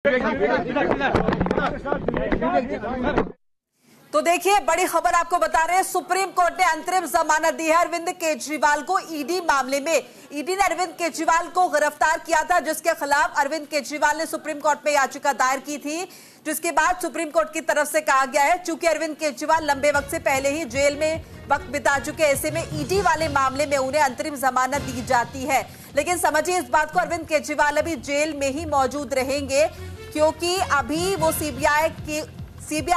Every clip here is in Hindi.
तो देखिए, बड़ी खबर आपको बता रहे हैं। सुप्रीम कोर्ट ने अंतरिम जमानत दी है अरविंद केजरीवाल को। ईडी मामले में ईडी ने अरविंद केजरीवाल को गिरफ्तार किया था, जिसके खिलाफ अरविंद केजरीवाल ने सुप्रीम कोर्ट में याचिका दायर की थी, जिसके बाद सुप्रीम कोर्ट की तरफ से कहा गया है चूंकि अरविंद केजरीवाल लंबे वक्त से पहले ही जेल में वक्त बिता चुके, ऐसे में ईडी वाले मामले में उन्हें अंतरिम जमानत दी जाती है। लेकिन समझिए इस बात को, अरविंद केजरीवाल अभी जेल में ही मौजूद रहेंगे क्योंकि अभी वो सीबीआई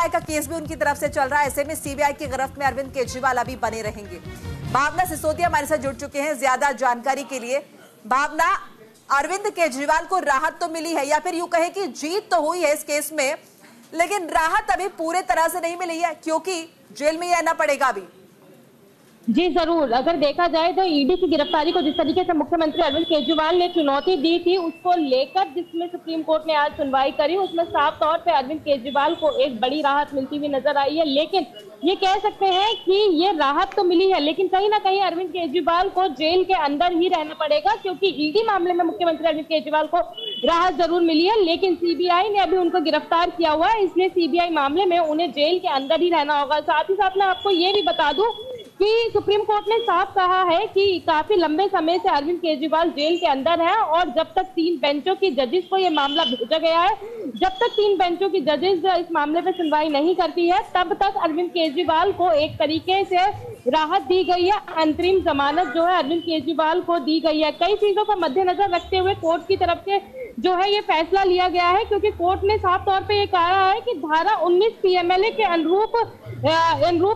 का केस भी उनकी तरफ से चल रहा है। ऐसे में सीबीआई की गिरफ्त में अरविंद केजरीवाल अभी बने रहेंगे। भावना सिसोदिया हमारे साथ जुड़ चुके हैं ज्यादा जानकारी के लिए। भावना, अरविंद केजरीवाल को राहत तो मिली है, या फिर यूं कहे कि जीत तो हुई है इस केस में, लेकिन राहत अभी पूरे तरह से नहीं मिली है क्योंकि जेल में ही रहना पड़ेगा अभी। जी जरूर, अगर देखा जाए तो ईडी की गिरफ्तारी को जिस तरीके से मुख्यमंत्री अरविंद केजरीवाल ने चुनौती दी थी, उसको लेकर जिसमें सुप्रीम कोर्ट ने आज सुनवाई करी, उसमें साफ तौर पे अरविंद केजरीवाल को एक बड़ी राहत मिलती हुई नजर आई है। लेकिन ये कह सकते हैं कि ये राहत तो मिली है, लेकिन कहीं ना कहीं अरविंद केजरीवाल को जेल के अंदर ही रहना पड़ेगा क्योंकि ईडी मामले में मुख्यमंत्री अरविंद केजरीवाल को राहत जरूर मिली है, लेकिन सीबीआई ने अभी उनको गिरफ्तार किया हुआ है, इसलिए सीबीआई मामले में उन्हें जेल के अंदर ही रहना होगा। साथ ही साथ मैं आपको ये भी बता दूं कि सुप्रीम कोर्ट ने साफ कहा है कि काफी लंबे समय से अरविंद केजरीवाल जेल के अंदर है और जब तक 3 बेंचों की जजेस को ये मामला भेजा गया है, जब तक 3 बेंचों की जजेस इस मामले पे सुनवाई नहीं करती है, तब तक अरविंद केजरीवाल को एक तरीके से राहत दी गई है। अंतरिम जमानत जो है अरविंद केजरीवाल को दी गई है। कई चीजों का मद्देनजर रखते हुए कोर्ट की तरफ से जो है ये फैसला लिया गया है, क्योंकि कोर्ट ने साफ तौर पे ये कहा है कि धारा 19 पीएमएलए के अनुरूप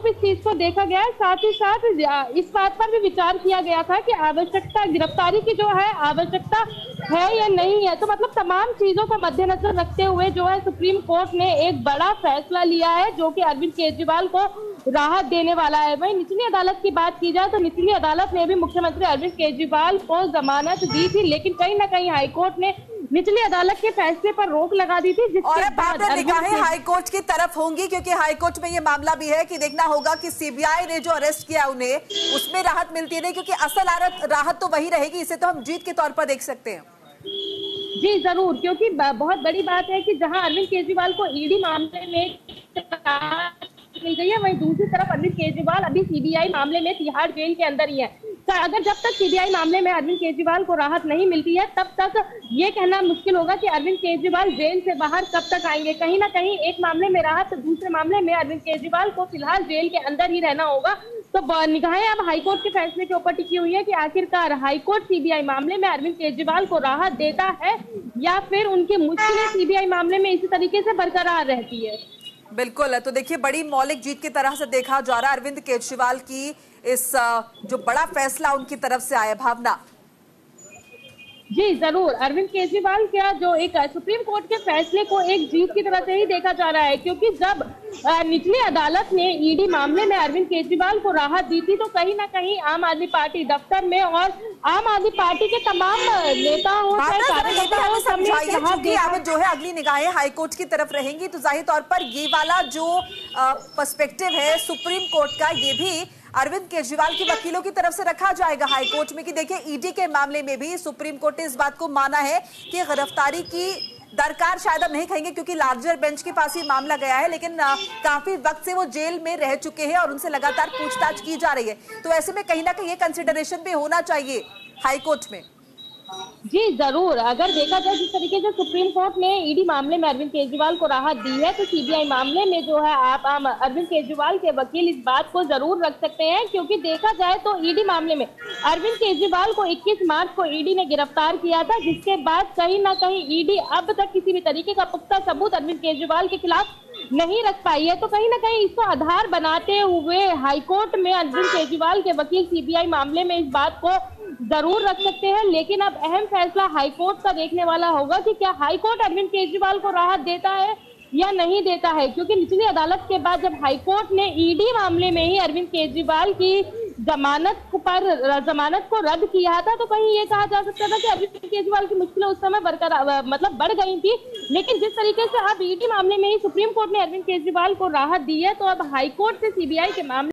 इस चीज को देखा गया है। साथ ही साथ इस बात पर भी विचार किया गया था कि आवश्यकता गिरफ्तारी की जो है आवश्यकता है या नहीं है। तो मतलब तमाम चीजों को मद्देनजर रखते हुए जो है सुप्रीम कोर्ट ने एक बड़ा फैसला लिया है जो कि अरविंद केजरीवाल को राहत देने वाला है। वहीं निचली अदालत की बात की जाए तो निचली अदालत ने भी मुख्यमंत्री अरविंद केजरीवाल को जमानत दी थी, लेकिन कहीं ना कहीं हाईकोर्ट ने निचली अदालत के फैसले पर रोक लगा दी थी, जिसके बाद निगाहें हाईकोर्ट की तरफ होंगी क्योंकि हाईकोर्ट में ये मामला भी है कि देखना होगा कि सीबीआई ने जो अरेस्ट किया उन्हें, उसमें राहत मिलती नहीं, क्योंकि असल राहत तो वही रहेगी। इसे तो हम जीत के तौर पर देख सकते हैं। जी जरूर, क्योंकि बहुत बड़ी बात है कि जहां अरविंद केजरीवाल को ईडी मामले में मिल गई है, वहीं दूसरी तरफ अरविंद केजरीवाल अभी सीबीआई मामले में तिहाड़ जेल के अंदर ही है। अगर जब तक सीबीआई मामले में अरविंद केजरीवाल को राहत नहीं मिलती है, तब तक ये कहना मुश्किल होगा कि अरविंद केजरीवाल जेल से बाहर कब तक आएंगे। कहीं ना कहीं एक मामले में राहत, दूसरे मामले में अरविंद केजरीवाल को फिलहाल जेल के अंदर ही रहना होगा। तो निगाहें अब हाईकोर्ट के फैसले के ऊपर टिकी हुई है कि आखिरकार हाईकोर्ट सीबीआई मामले में अरविंद केजरीवाल को राहत देता है या फिर उनकी मुश्किलें सीबीआई मामले में इसी तरीके से बरकरार रहती है। बिल्कुल, तो देखिए बड़ी मौलिक जीत की तरह से देखा जा रहा है अरविंद केजरीवाल की इस जो बड़ा फैसला उनकी तरफ से आया। भावना जी जरूर, अरविंद केजरीवाल का जो एक सुप्रीम कोर्ट के फैसले को एक जीत की तरह से ही देखा जा रहा है, क्योंकि जब निचली अदालत ने ईडी मामले में अरविंद केजरीवाल को राहत दी थी तो कहीं ना कहीं आम आदमी पार्टी दफ्तर में और आम आदमी पार्टी के तमाम नेताओं जो है अगली निगाहें हाईकोर्ट की तरफ रहेंगी, तो जाहिर तौर पर ये वाला जो पर्सपेक्टिव है सुप्रीम कोर्ट का, ये भी अरविंद केजरीवाल के वकीलों की तरफ से रखा जाएगा हाईकोर्ट में कि देखिए ईडी के मामले में भी सुप्रीम कोर्ट ने इस बात को माना है कि गिरफ्तारी की दरकार शायद अब नहीं कहेंगे क्योंकि लार्जर बेंच के पास ये मामला गया है, लेकिन काफी वक्त से वो जेल में रह चुके हैं और उनसे लगातार पूछताछ की जा रही है। तो ऐसे में कहीं ना कहीं ये कंसिडरेशन भी होना चाहिए हाईकोर्ट में। जी जरूर, अगर देखा जाए जिस तरीके से सुप्रीम कोर्ट ने ईडी मामले में अरविंद केजरीवाल को राहत दी है, तो सीबीआई मामले में जो है आप अरविंद केजरीवाल के वकील इस बात को जरूर रख सकते हैं, क्योंकि देखा जाए तो ईडी मामले में अरविंद केजरीवाल को 21 मार्च को ईडी ने गिरफ्तार किया था, जिसके बाद कहीं ना कहीं ईडी अब तक किसी भी तरीके का पुख्ता सबूत अरविंद केजरीवाल के खिलाफ नहीं रख पाई है। तो कहीं ना कहीं इसको आधार बनाते हुए हाईकोर्ट में अरविंद केजरीवाल के वकील सीबीआई मामले में इस बात को जरूर रख सकते हैं, लेकिन अब अहम फैसला हाईकोर्ट का देखने वाला होगा कि क्या हाईकोर्ट अरविंद केजरीवाल को राहत देता है या नहीं देता है। क्योंकि निचली अदालत के बाद जब हाईकोर्ट ने ईडी मामले में ही अरविंद केजरीवाल की जमानत को रद्द किया था, तो कहीं ये कहा जा सकता था कि अरविंद केजरीवाल की मुश्किलें उस समय बढ़ गई थी। लेकिन जिस तरीके से अब ईडी मामले में ही सुप्रीम कोर्ट ने अरविंद केजरीवाल को राहत दी है, तो अब हाईकोर्ट से सीबीआई के मामले